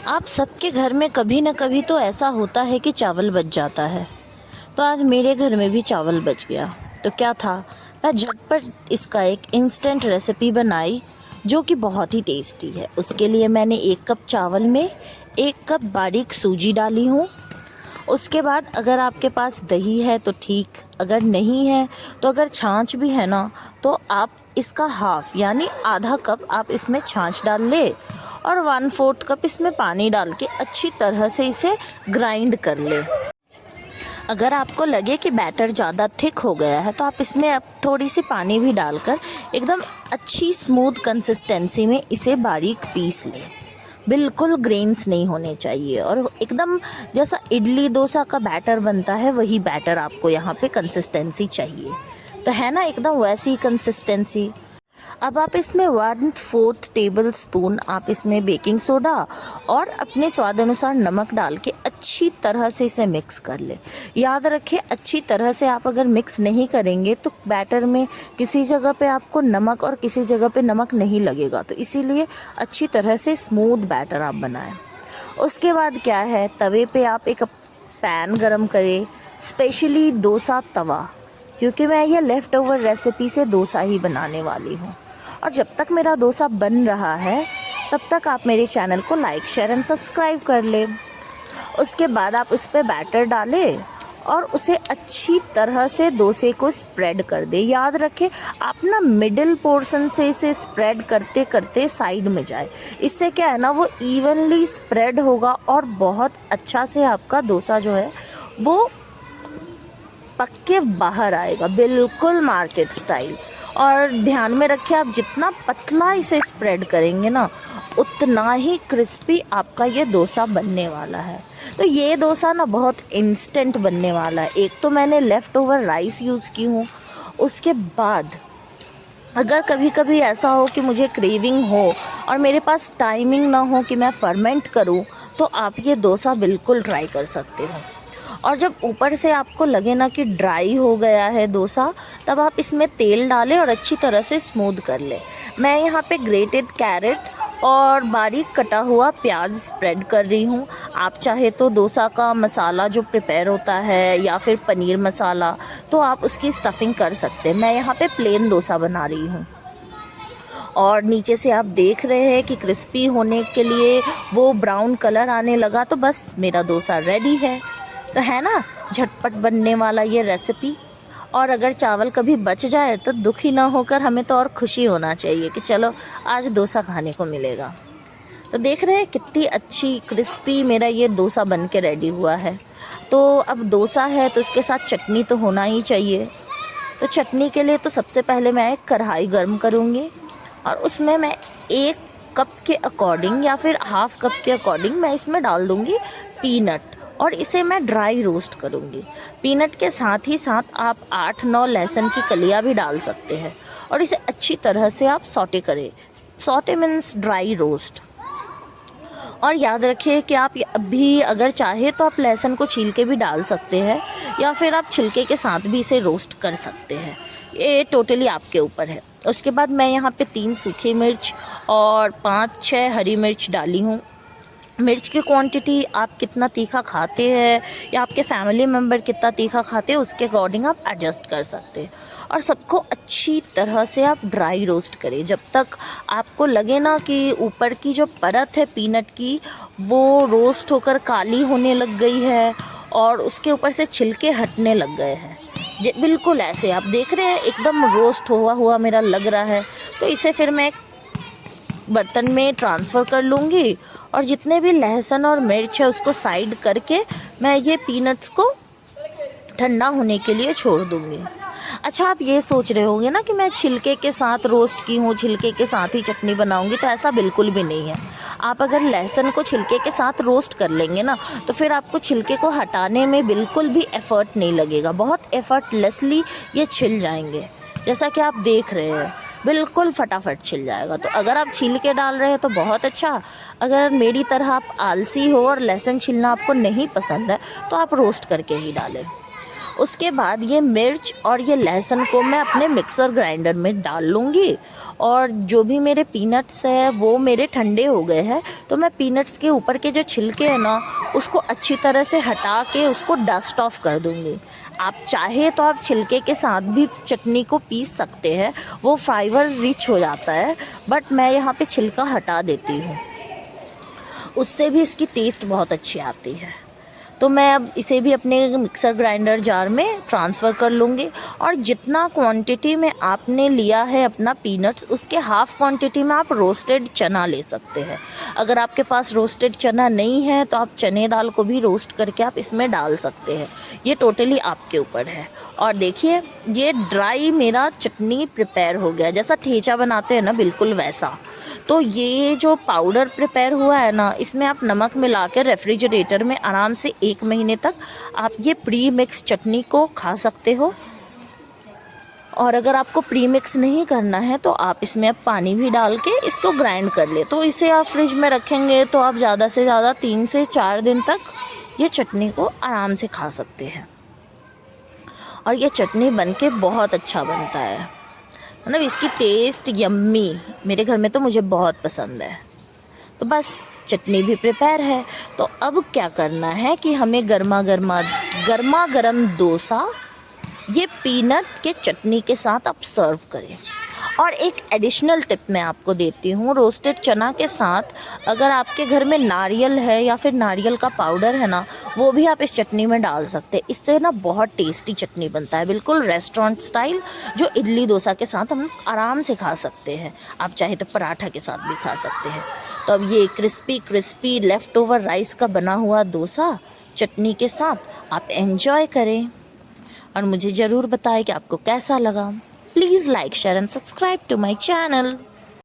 आप सबके घर में कभी न कभी तो ऐसा होता है कि चावल बच जाता है। तो आज मेरे घर में भी चावल बच गया। तो क्या था, मैं झटपट इसका एक इंस्टेंट रेसिपी बनाई जो कि बहुत ही टेस्टी है। उसके लिए मैंने 1 कप चावल में 1 कप बारीक सूजी डाली हूँ। उसके बाद अगर आपके पास दही है तो ठीक, अगर नहीं है तो अगर छाछ भी है ना तो आप इसका हाफ यानी आधा कप आप इसमें छाछ डाल ले और 1/4 कप इसमें पानी डाल के अच्छी तरह से इसे ग्राइंड कर ले। अगर आपको लगे कि बैटर ज़्यादा थिक हो गया है तो आप इसमें अब थोड़ी सी पानी भी डालकर एकदम अच्छी स्मूथ कंसिस्टेंसी में इसे बारीक पीस ले। बिल्कुल ग्रेन्स नहीं होने चाहिए और एकदम जैसा इडली डोसा का बैटर बनता है वही बैटर आपको यहाँ पे कंसिस्टेंसी चाहिए। तो है ना एकदम वैसी कंसिस्टेंसी। अब आप इसमें 1/4 टेबल स्पून आप इसमें बेकिंग सोडा और अपने स्वाद अनुसार नमक डाल के अच्छी तरह से इसे मिक्स कर ले। याद रखें, अच्छी तरह से आप अगर मिक्स नहीं करेंगे तो बैटर में किसी जगह पे आपको नमक और किसी जगह पे नमक नहीं लगेगा। तो इसीलिए अच्छी तरह से स्मूथ बैटर आप बनाएं। उसके बाद क्या है, तवे पे आप एक पैन गरम करें, स्पेशली डोसा तवा, क्योंकि मैं ये लेफ़्ट ओवर रेसिपी से डोसा ही बनाने वाली हूँ। और जब तक मेरा डोसा बन रहा है तब तक आप मेरे चैनल को लाइक शेयर एंड सब्सक्राइब कर लें। उसके बाद आप उस पर बैटर डालें और उसे अच्छी तरह से डोसे को स्प्रेड कर दे। याद रखें, आप ना मिडिल पोर्शन से इसे स्प्रेड करते करते साइड में जाए। इससे क्या है ना, वो इवनली स्प्रेड होगा और बहुत अच्छा से आपका डोसा जो है वो पक के बाहर आएगा, बिल्कुल मार्केट स्टाइल। और ध्यान में रखें, आप जितना पतला इसे स्प्रेड करेंगे ना उतना ही क्रिस्पी आपका ये डोसा बनने वाला है। तो ये डोसा ना बहुत इंस्टेंट बनने वाला है। एक तो मैंने लेफ़्ट ओवर राइस यूज़ की हूँ। उसके बाद अगर कभी कभी ऐसा हो कि मुझे क्रेविंग हो और मेरे पास टाइमिंग ना हो कि मैं फर्मेंट करूँ, तो आप ये डोसा बिल्कुल ट्राई कर सकते हो। और जब ऊपर से आपको लगे ना कि ड्राई हो गया है डोसा, तब आप इसमें तेल डालें और अच्छी तरह से स्मूथ कर लें। मैं यहाँ पे ग्रेटेड कैरेट और बारीक कटा हुआ प्याज स्प्रेड कर रही हूँ। आप चाहे तो डोसा का मसाला जो प्रिपेयर होता है या फिर पनीर मसाला, तो आप उसकी स्टफिंग कर सकते हैं। मैं यहाँ पे प्लेन डोसा बना रही हूँ। और नीचे से आप देख रहे हैं कि क्रिस्पी होने के लिए वो ब्राउन कलर आने लगा, तो बस मेरा डोसा रेडी है। तो है ना झटपट बनने वाला ये रेसिपी। और अगर चावल कभी बच जाए तो दुखी ना होकर हमें तो और खुशी होना चाहिए कि चलो आज डोसा खाने को मिलेगा। तो देख रहे हैं कितनी अच्छी क्रिस्पी मेरा ये डोसा बन के रेडी हुआ है। तो अब डोसा है तो उसके साथ चटनी तो होना ही चाहिए। तो चटनी के लिए तो सबसे पहले मैं एक कढ़ाई गर्म करूँगी और उसमें मैं 1 कप के अकॉर्डिंग या फिर हाफ कप के अकॉर्डिंग मैं इसमें डाल दूँगी पीनट और इसे मैं ड्राई रोस्ट करूँगी। पीनट के साथ ही साथ आप 8-9 लहसुन की कलियाँ भी डाल सकते हैं और इसे अच्छी तरह से आप सौटे करें। Saute means dry roast. और याद रखिए कि आप अभी अगर चाहे तो आप लहसुन को छील के भी डाल सकते हैं या फिर आप छिलके के साथ भी इसे रोस्ट कर सकते हैं। ये टोटली आपके ऊपर है। उसके बाद मैं यहाँ पे 3 सूखी मिर्च और 5-6 हरी मिर्च डाली हूँ। मिर्च की क्वांटिटी आप कितना तीखा खाते हैं या आपके फैमिली मेम्बर कितना तीखा खाते हैं उसके अकॉर्डिंग आप एडजस्ट कर सकते हैं। और सबको अच्छी तरह से आप ड्राई रोस्ट करें जब तक आपको लगे ना कि ऊपर की जो परत है पीनट की वो रोस्ट होकर काली होने लग गई है और उसके ऊपर से छिलके हटने लग गए हैं। बिल्कुल ऐसे आप देख रहे हैं एकदम रोस्ट हुआ हुआ मेरा लग रहा है। तो इसे फिर मैं बर्तन में ट्रांसफ़र कर लूँगी और जितने भी लहसुन और मिर्च है उसको साइड करके मैं ये पीनट्स को ठंडा होने के लिए छोड़ दूँगी। अच्छा, आप ये सोच रहे होंगे ना कि मैं छिलके के साथ रोस्ट की हूँ, छिलके के साथ ही चटनी बनाऊँगी, तो ऐसा बिल्कुल भी नहीं है। आप अगर लहसुन को छिलके के साथ रोस्ट कर लेंगे ना तो फिर आपको छिलके को हटाने में बिल्कुल भी एफ़र्ट नहीं लगेगा। बहुत एफ़र्टलेसली ये छिल जाएंगे, जैसा कि आप देख रहे हैं बिल्कुल फटाफट छिल जाएगा। तो अगर आप छील के डाल रहे हैं तो बहुत अच्छा। अगर मेरी तरह आप आलसी हो और लहसुन छीलना आपको नहीं पसंद है तो आप रोस्ट करके ही डालें। उसके बाद ये मिर्च और ये लहसुन को मैं अपने मिक्सर ग्राइंडर में डाल लूँगी। और जो भी मेरे पीनट्स है वो मेरे ठंडे हो गए हैं, तो मैं पीनट्स के ऊपर के जो छिलके हैं ना उसको अच्छी तरह से हटा के उसको डस्ट ऑफ कर दूँगी। आप चाहे तो आप छिलके के साथ भी चटनी को पीस सकते हैं, वो फाइबर रिच हो जाता है, बट मैं यहाँ पे छिलका हटा देती हूँ, उससे भी इसकी टेस्ट बहुत अच्छी आती है। तो मैं अब इसे भी अपने मिक्सर ग्राइंडर जार में ट्रांसफ़र कर लूँगी। और जितना क्वांटिटी में आपने लिया है अपना पीनट्स, उसके हाफ़ क्वांटिटी में आप रोस्टेड चना ले सकते हैं। अगर आपके पास रोस्टेड चना नहीं है तो आप चने दाल को भी रोस्ट करके आप इसमें डाल सकते हैं, ये टोटली आपके ऊपर है। और देखिए ये ड्राई मेरा चटनी प्रिपेयर हो गया, जैसा ठेचा बनाते हैं ना बिल्कुल वैसा। तो ये जो पाउडर प्रिपेयर हुआ है ना, इसमें आप नमक मिला के रेफ्रिजरेटर में आराम से 1 महीने तक आप ये प्री मिक्स चटनी को खा सकते हो। और अगर आपको प्री मिक्स नहीं करना है तो आप इसमें अब पानी भी डाल के इसको ग्राइंड कर ले, तो इसे आप फ्रिज में रखेंगे तो आप ज़्यादा से ज़्यादा 3 से 4 दिन तक ये चटनी को आराम से खा सकते हैं। और ये चटनी बन के बहुत अच्छा बनता है, मतलब इसकी टेस्ट यम्मी, मेरे घर में तो मुझे बहुत पसंद है। तो बस चटनी भी प्रिपेयर है, तो अब क्या करना है कि हमें गर्मा गर्म डोसा ये पीनट के चटनी के साथ आप सर्व करें। और एक एडिशनल टिप मैं आपको देती हूँ, रोस्टेड चना के साथ अगर आपके घर में नारियल है या फिर नारियल का पाउडर है ना, वो भी आप इस चटनी में डाल सकते हैं। इससे ना बहुत टेस्टी चटनी बनता है, बिल्कुल रेस्टोरेंट स्टाइल, जो इडली डोसा के साथ हम आराम से खा सकते हैं। आप चाहे तो पराठा के साथ भी खा सकते हैं। तो अब ये क्रिस्पी लेफ़्ट ओवर राइस का बना हुआ डोसा चटनी के साथ आप एंजॉय करें और मुझे ज़रूर बताएं कि आपको कैसा लगा। Please like, share and subscribe to my channel.